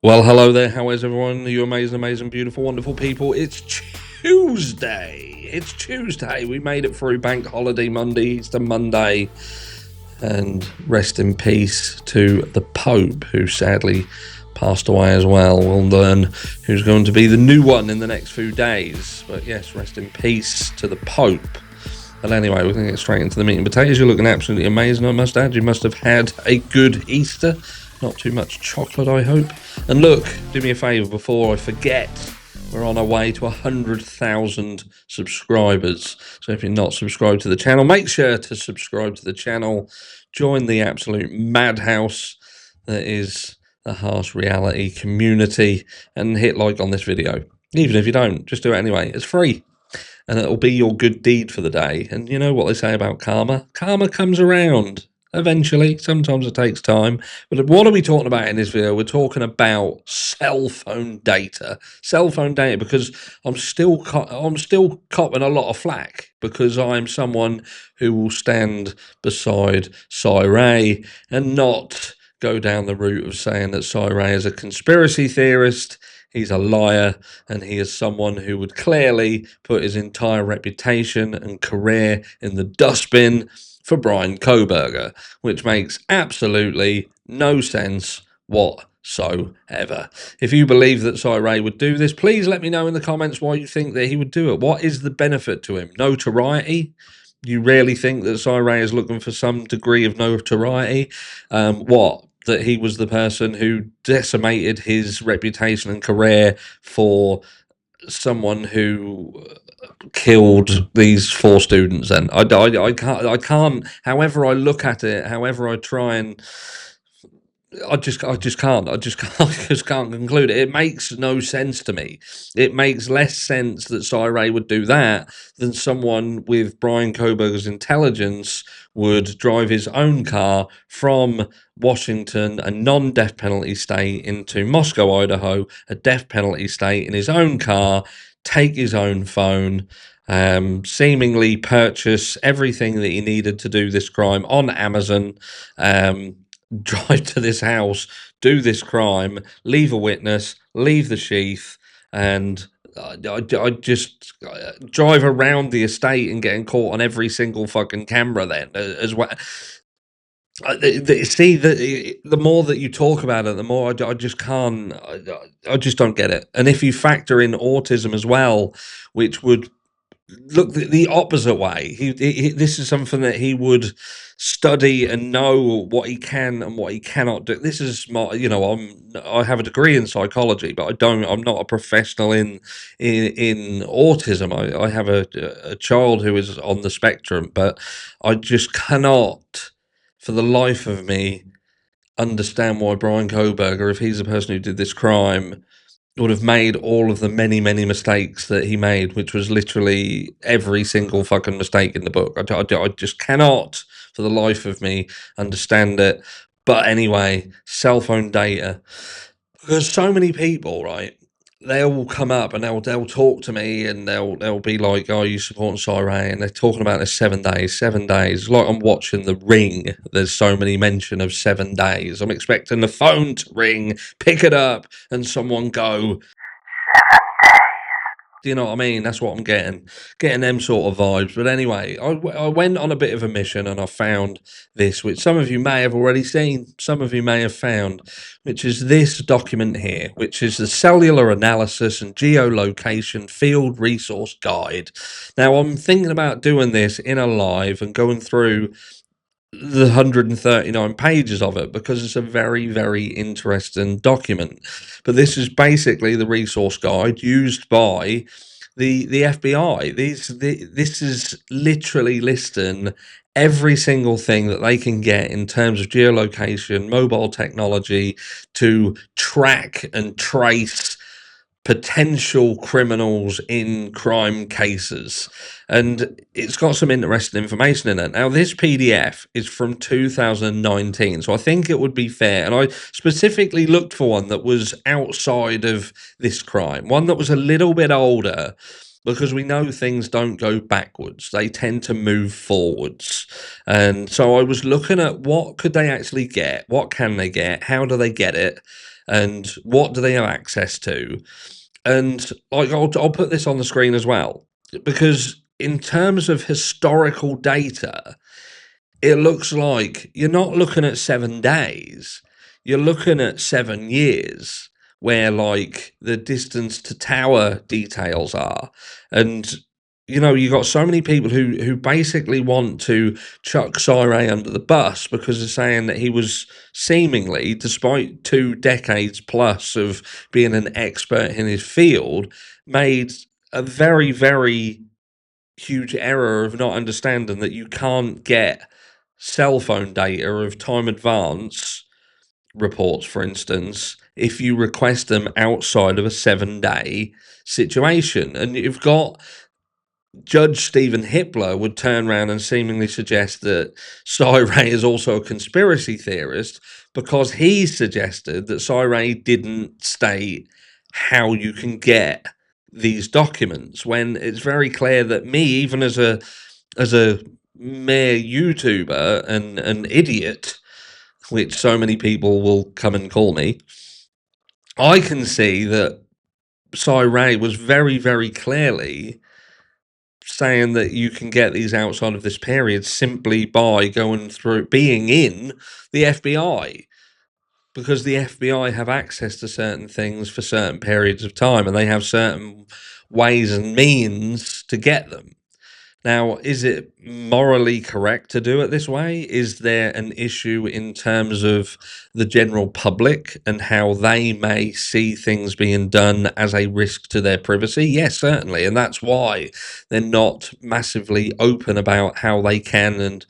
Well, hello there. How is everyone? You amazing, amazing, beautiful, wonderful people. It's Tuesday. It's Tuesday. We made it through Bank Holiday Monday, Easter Monday. And rest in peace to the Pope, who sadly passed away as well. We'll learn who's going to be the new one in the next few days. But yes, rest in peace to the Pope. But anyway, we're going to get straight into the meat and potatoes. You're looking absolutely amazing, I must add. You must have had a good Easter. Not too much chocolate, I hope. And look, do me a favour before I forget, we're on our way to 100,000 subscribers. So if you're not subscribed to the channel, make sure to subscribe to the channel. Join the absolute madhouse that is the Harsh Reality community and hit like on this video. Even if you don't, just do it anyway. It's free. And it'll be your good deed for the day. And you know what they say about karma? Karma comes around. Eventually, sometimes it takes time. But what are we talking about in this video? We're talking about cell phone data. Cell phone data, because I'm still copping a lot of flack because I'm someone who will stand beside Sahara and not go down the route of saying that Sahara is a conspiracy theorist. He's a liar, and he is someone who would clearly put his entire reputation and career in the dustbin for Bryan Kohberger, which makes absolutely no sense whatsoever. If you believe that Sahara would do this, please let me know in the comments why you think that he would do it. What is the benefit to him? Notoriety? You really think that Sahara is looking for some degree of notoriety? That he was the person who decimated his reputation and career for someone who killed these 4 students. And I can't, however I look at it, however I try and I just can't conclude it. It makes no sense to me. It makes less sense that Sahara would do that than someone with Bryan Kohberger's intelligence would drive his own car from Washington, a non-death penalty state, into Moscow, Idaho, a death penalty state, in his own car, take his own phone, seemingly purchase everything that he needed to do this crime on Amazon, drive to this house, do this crime, leave a witness, leave the sheath, and I just drive around the estate and getting caught on every single fucking camera then as well. See, the more that you talk about it, the more I just can't, I just don't get it. And if you factor in autism as well, which would look the opposite way, this is something that he would study and know what he can and what he cannot do. This is my, I have a degree in psychology, but I'm not a professional in autism. I have a child who is on the spectrum, but I just cannot for the life of me understand why Bryan Kohberger, if he's the person who did this crime, would have made all of the many, many mistakes that he made, which was literally every single fucking mistake in the book. I just cannot, for the life of me, understand it. But anyway, cell phone data. Because so many people, right, they'll come up and they'll talk to me and they'll be like, "Oh, you supporting Sahara?" And they're talking about this 7 days, 7 days. Like I'm watching The Ring. There's so many mention of 7 days. I'm expecting the phone to ring, pick it up, and someone go, do you know what I mean? That's what I'm getting them sort of vibes. But anyway, I went on a bit of a mission and I found this, which some of you may have already seen, some of you may have found, which is this document here, which is the Cellular Analysis and Geolocation Field Resource Guide. Now, I'm thinking about doing this in a live and going through the 139 pages of it because it's a very, very interesting document. But this is basically the resource guide used by the FBI. This is literally listing every single thing that they can get in terms of geolocation, mobile technology to track and trace potential criminals in crime cases. And it's got some interesting information in it. Now, this PDF is from 2019, so I think it would be fair. And I specifically looked for one that was outside of this crime, one that was a little bit older, because we know things don't go backwards. They tend to move forwards. And so I was looking at what could they actually get? What can they get? How do they get it? and what do they have access to? And like, I'll put this on the screen as well, because in terms of historical data, it looks like you're not looking at 7 days, you're looking at 7 years, where like the distance to tower details are. And you got so many people who basically want to chuck Sahara under the bus because they're saying that he was seemingly, despite 2 decades plus of being an expert in his field, made a very, very huge error of not understanding that you can't get cell phone data of time advance reports, for instance, if you request them outside of a 7 day situation. And you've got Judge Stephen Hippler would turn around and seemingly suggest that Cy is also a conspiracy theorist because he suggested that Cy didn't state how you can get these documents, when it's very clear that me, even as a mere YouTuber and an idiot, which so many people will come and call me, I can see that Cy was very, very clearly saying that you can get these outside of this period simply by going through being in the FBI, because the FBI have access to certain things for certain periods of time and they have certain ways and means to get them. Now, is it morally correct to do it this way? Is there an issue in terms of the general public and how they may see things being done as a risk to their privacy? Yes, certainly. And that's why they're not massively open about how they can and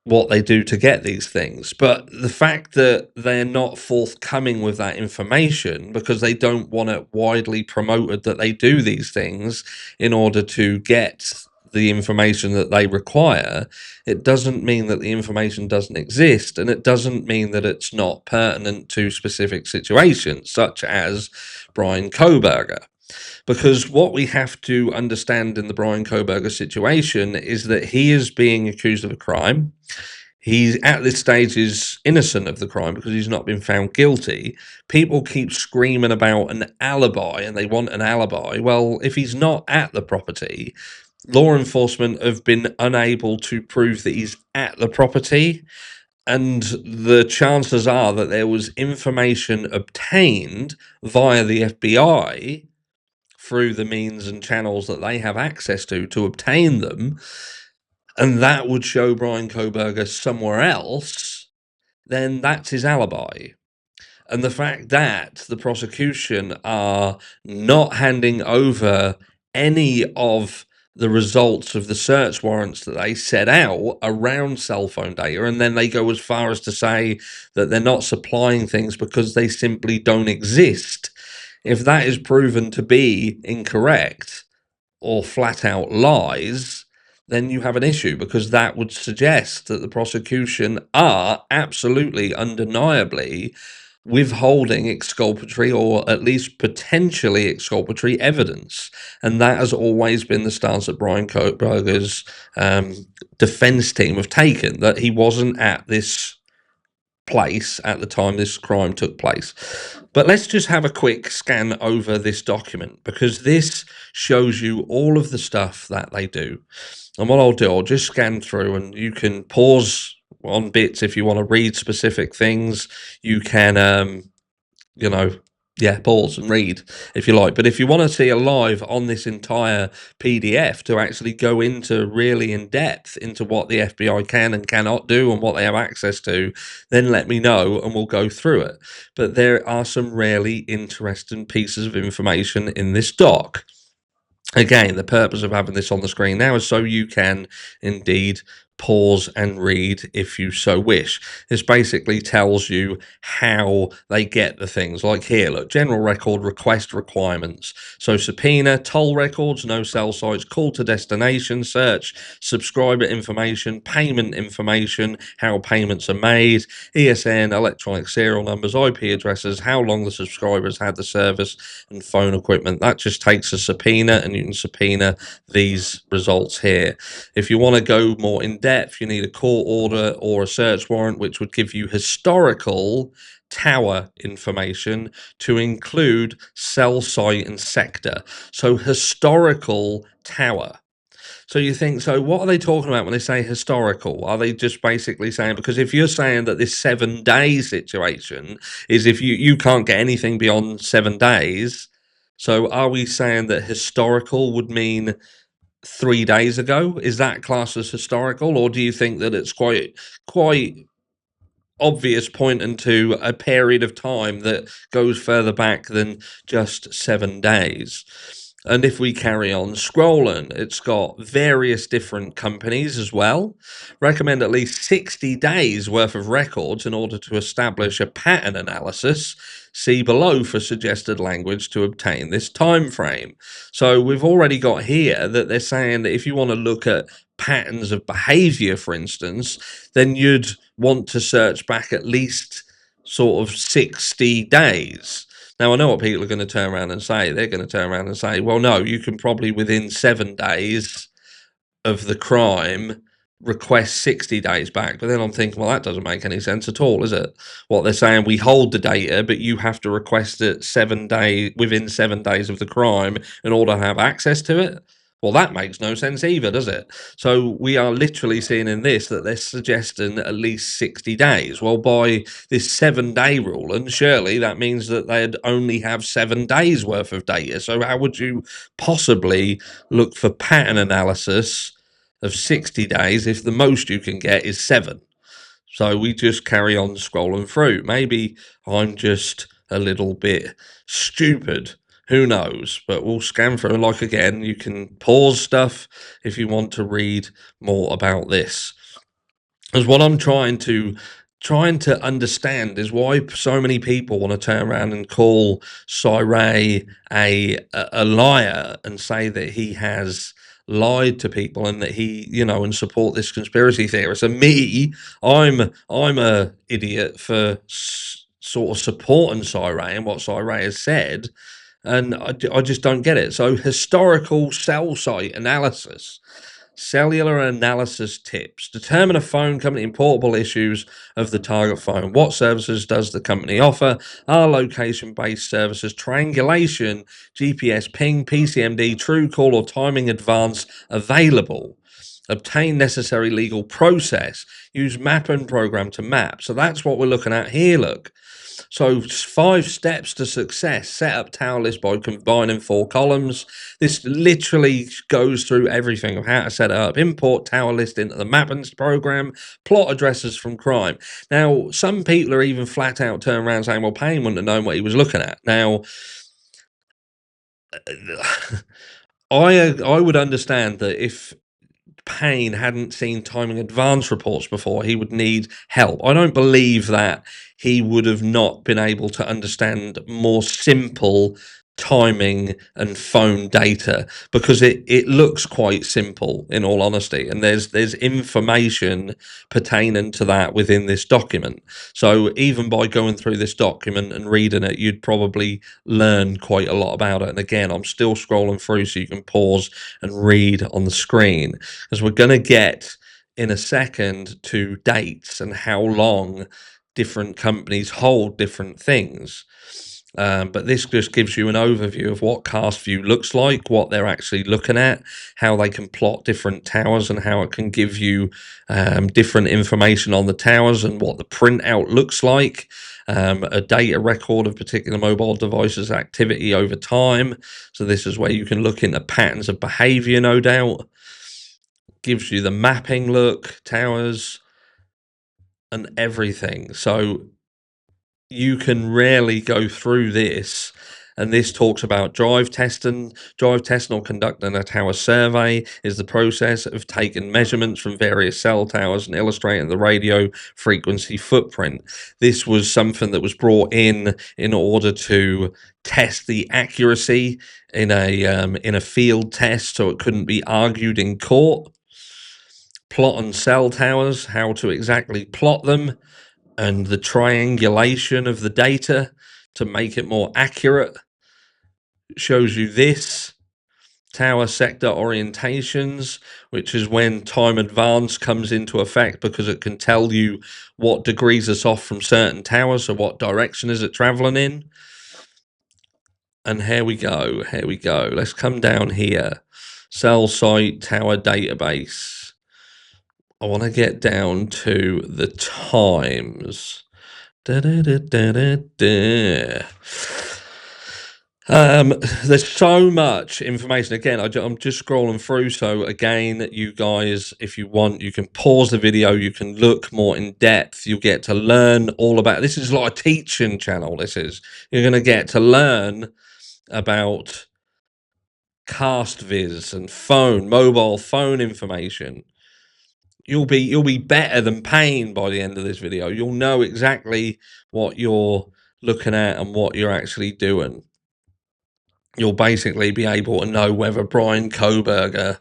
what they do to get these things. But the fact that they're not forthcoming with that information because they don't want it widely promoted that they do these things in order to get the information that they require, it doesn't mean that the information doesn't exist, and it doesn't mean that it's not pertinent to specific situations, such as Bryan Kohberger. Because what we have to understand in the Bryan Kohberger situation is that he is being accused of a crime. He's at this stage is innocent of the crime because he's not been found guilty. People keep screaming about an alibi and they want an alibi. Well, if he's not at the property, law enforcement have been unable to prove that he's at the property. And the chances are that there was information obtained via the FBI through the means and channels that they have access to obtain them, and that would show Bryan Kohberger somewhere else, then that's his alibi. And the fact that the prosecution are not handing over any of the results of the search warrants that they set out around cell phone data, and then they go as far as to say that they're not supplying things because they simply don't exist. If that is proven to be incorrect or flat out lies, then you have an issue, because that would suggest that the prosecution are absolutely, undeniably withholding exculpatory or at least potentially exculpatory evidence. And that has always been the stance that Bryan Kohberger's defense team have taken, that he wasn't at this place at the time this crime took place. But let's just have a quick scan over this document, because this shows you all of the stuff that they do. And what I'll do, I'll just scan through, and you can pause on bits if you want to read specific things. You can pause and read if you like. But if you want to see a live on this entire PDF to actually go into really in depth into what the FBI can and cannot do and what they have access to, then let me know and we'll go through it. But there are some really interesting pieces of information in this doc. Again, the purpose of having this on the screen now is so you can indeed pause and read if you so wish. This basically tells you how they get the things. Like here, look, general record request requirements. So subpoena, toll records, no cell sites, call to destination, search, subscriber information, payment information, how payments are made, ESN, electronic serial numbers, IP addresses, how long the subscribers had the service, and phone equipment. That just takes a subpoena, and you can subpoena these results here. If you want to go more in depth, you need a court order or a search warrant, which would give you historical tower information to include cell site and sector. So historical tower. So you think, so what are they talking about when they say historical? Are they just basically saying, because if you're saying that this 7 day situation is if you can't get anything beyond 7 days, so are we saying that historical would mean 3 days ago? Is that classed as historical, or do you think that it's quite obvious pointing to a period of time that goes further back than just 7 days? And if we carry on scrolling, it's got various different companies as well. Recommend at least 60 days worth of records in order to establish a pattern analysis. See below for suggested language to obtain this time frame. So we've already got here that they're saying that if you want to look at patterns of behavior, for instance, then you'd want to search back at least sort of 60 days. Now, I know what people are going to turn around and say. They're going to turn around and say, well, no, you can probably within 7 days of the crime request 60 days back. But then I'm thinking, well, that doesn't make any sense at all, is it? What they're saying, we hold the data, but you have to request it within 7 days of the crime in order to have access to it. Well, that makes no sense either, does it? So we are literally seeing in this that they're suggesting at least 60 days. Well, by this 7 day rule, and surely that means that they'd only have 7 days worth of data. So how would you possibly look for pattern analysis of 60 days if the most you can get is 7? So we just carry on scrolling through. Maybe I'm just a little bit stupid. Who knows? But we'll scan through. Like, again, you can pause stuff if you want to read more about this. Because what I'm trying to understand is why so many people want to turn around and call Sahara a liar and say that he has lied to people and that he, and support this conspiracy theorist. And me, I'm a idiot for sort of supporting Sahara and what Sahara has said, and I just don't get it. So historical cell site analysis. Cellular analysis tips. Determine a phone company portable issues of the target phone. What services does the company offer? Are location-based services, triangulation, GPS ping, PCMD, true call, or timing advance available? Obtain necessary legal process. Use map and program to map. So that's what we're looking at here, look. So 5 steps to success. Set up tower list by combining 4 columns. This literally goes through everything of how to set it up. Import tower list into the mappings program. Plot addresses from crime. Now, some people are even flat out turning around saying, well, Payne wouldn't have known what he was looking at. Now, I would understand that if Payne hadn't seen timing advance reports before, he would need help. I don't believe that he would have not been able to understand more simple timing and phone data, because it looks quite simple, in all honesty, and there's information pertaining to that within this document. So even by going through this document and reading it, you'd probably learn quite a lot about it. And again, I'm still scrolling through so you can pause and read on the screen, because we're going to get in a second to dates and how long different companies hold different things. But this just gives you an overview of what Cast View looks like, what they're actually looking at, how they can plot different towers, and how it can give you different information on the towers and what the printout looks like. A data record of particular mobile devices activity over time. So this is where you can look into patterns of behavior, no doubt. Gives you the mapping look, towers, and everything. So you can rarely go through this, and this talks about drive testing or conducting a tower survey is the process of taking measurements from various cell towers and illustrating the radio frequency footprint. This was something that was brought in order to test the accuracy in a field test, so it couldn't be argued in court. Plot on cell towers, how to exactly plot them, and the triangulation of the data to make it more accurate. Shows you this tower sector orientations, which is when time advance comes into effect because it can tell you what degrees it's off from certain towers, so what direction is it traveling in. And here we go, let's come down here, cell site tower database. I want to get down to the times. There's so much information. Again, I'm just scrolling through. So again, you guys, if you want, you can pause the video. You can look more in depth. You'll get to learn all about. This is like a teaching channel. You're going to get to learn about cast viz and mobile phone information. You'll be better than Payne by the end of this video. You'll know exactly what you're looking at and what you're actually doing. You'll basically be able to know whether Bryan Kohberger,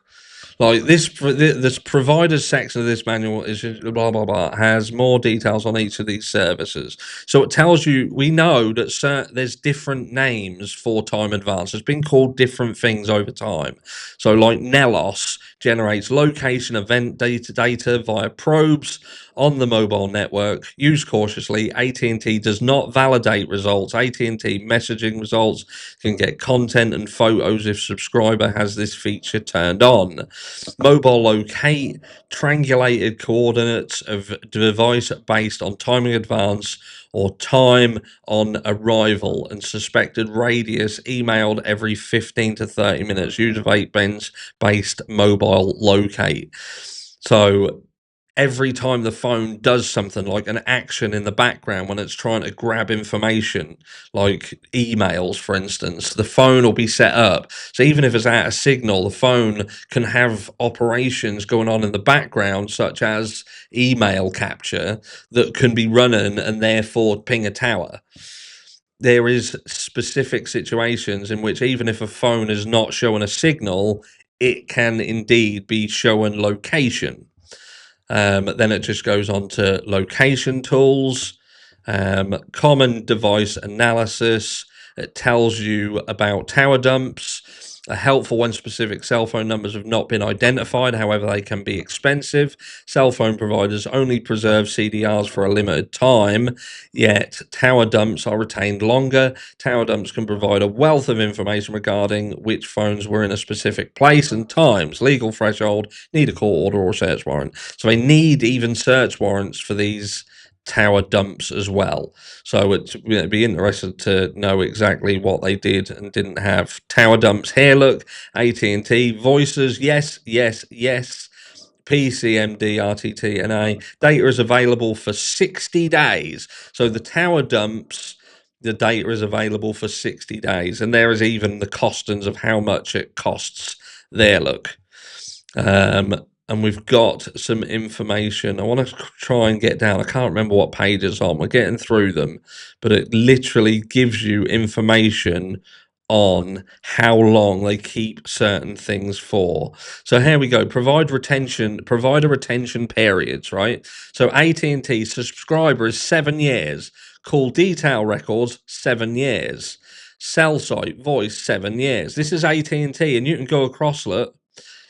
like this providers section of this manual is blah blah blah, has more details on each of these services. So it tells you, we know that there's different names for time advance. It's been called different things over time. So like Nelos generates location event data via probes on the mobile network. Used cautiously. AT&T does not validate results. AT&T messaging results can get content and photos if subscriber has this feature turned on. Mobile locate triangulated coordinates of device based on timing advance or time on arrival and suspected radius emailed every 15 to 30 minutes. Use of 8-bins based mobile locate. So every time the phone does something like an action in the background when it's trying to grab information, like emails, for instance, the phone will be set up. So even if it's out of signal, the phone can have operations going on in the background, such as email capture, that can be running and therefore ping a tower. There is specific situations in which even if a phone is not showing a signal, it can indeed be showing location. Then it just goes on to location tools, common device analysis. It tells you about tower dumps, helpful when specific cell phone numbers have not been identified. However, they can be expensive. Cell phone providers only preserve CDRs for a limited time, yet tower dumps are retained longer. Tower dumps can provide a wealth of information regarding which phones were in a specific place and times. Legal threshold, need a court order or search warrant. So they need even search warrants for these tower dumps as well. So it'd be interesting to know exactly what they did and didn't have. Tower dumps here, look, AT&T, voices, yes, PCMD, RTT, NA. Data is available for 60 days. So the tower dumps, the data is available for 60 days. And there is even the costings of how much it costs there, look. And we've got some information. I want to try and get down. I can't remember what page it's on. We're getting through them, but it literally gives you information on how long they keep certain things for. So here we go. Provider retention periods, right? So AT&T subscriber is 7 years. Call detail records, 7 years. Cell site voice, 7 years. This is AT&T, and you can go across, look.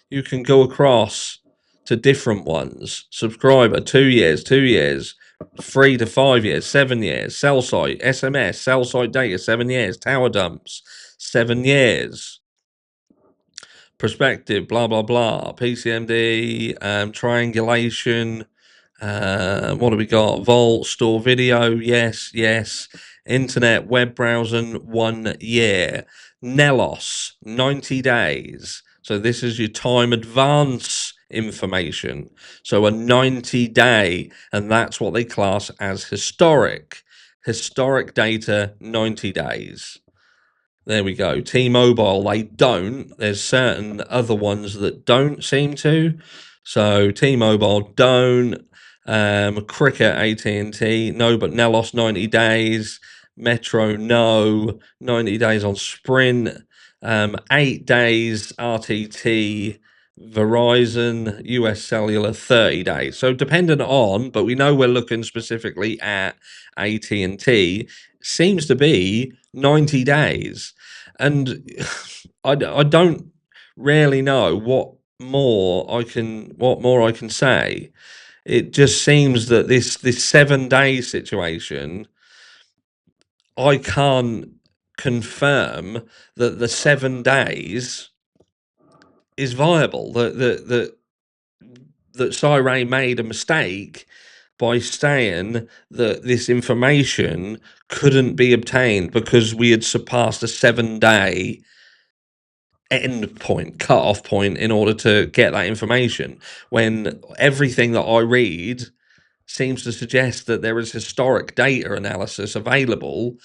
You can go across to different ones. Subscriber, 2 years, 3 to 5 years, 7 years. Cell site, SMS, cell site data, 7 years. Tower dumps, 7 years. Perspective, blah, blah, blah. PCMD, triangulation. What do we got? Vault, store video, yes. Internet, web browsing, 1 year. Nelos, 90 days. So this is your time advance information. So a 90-day, and that's what they class as historic. Historic data, 90 days. There we go. T-Mobile, they don't. There's certain other ones that don't seem to. So T-Mobile don't. Cricket, AT&T, no, but Nelos, 90 days. Metro, no. 90 days on Sprint. 8 days RTT, Verizon, US Cellular, 30 days. So dependent on, but we know we're looking specifically at AT&T, seems to be 90 days. And I don't really know what more I can say. It just seems that this 7 day situation, I can't confirm that the 7 days is viable. That Cyril made a mistake by saying that this information couldn't be obtained because we had surpassed a 7 day end point, cut-off point, in order to get that information, when everything that I read seems to suggest that there is historic data analysis available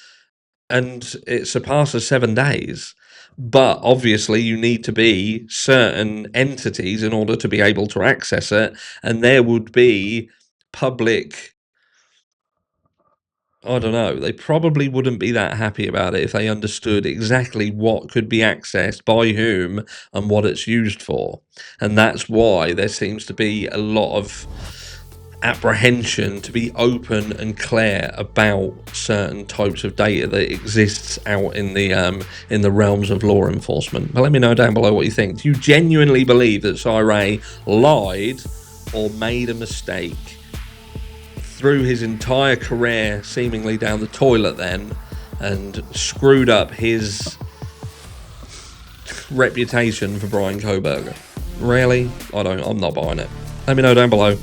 and it surpasses 7 days. But obviously you need to be certain entities in order to be able to access it, and there would be public, I don't know, they probably wouldn't be that happy about it if they understood exactly what could be accessed by whom and what it's used for. And that's why there seems to be a lot of apprehension to be open and clear about certain types of data that exists out in the realms of law enforcement. But let me know down below what you think. Do you genuinely believe that Cyril lied or made a mistake, threw his entire career seemingly down the toilet then, and screwed up his reputation for Bryan Kohberger? Really? I'm not buying it. Let me know down below.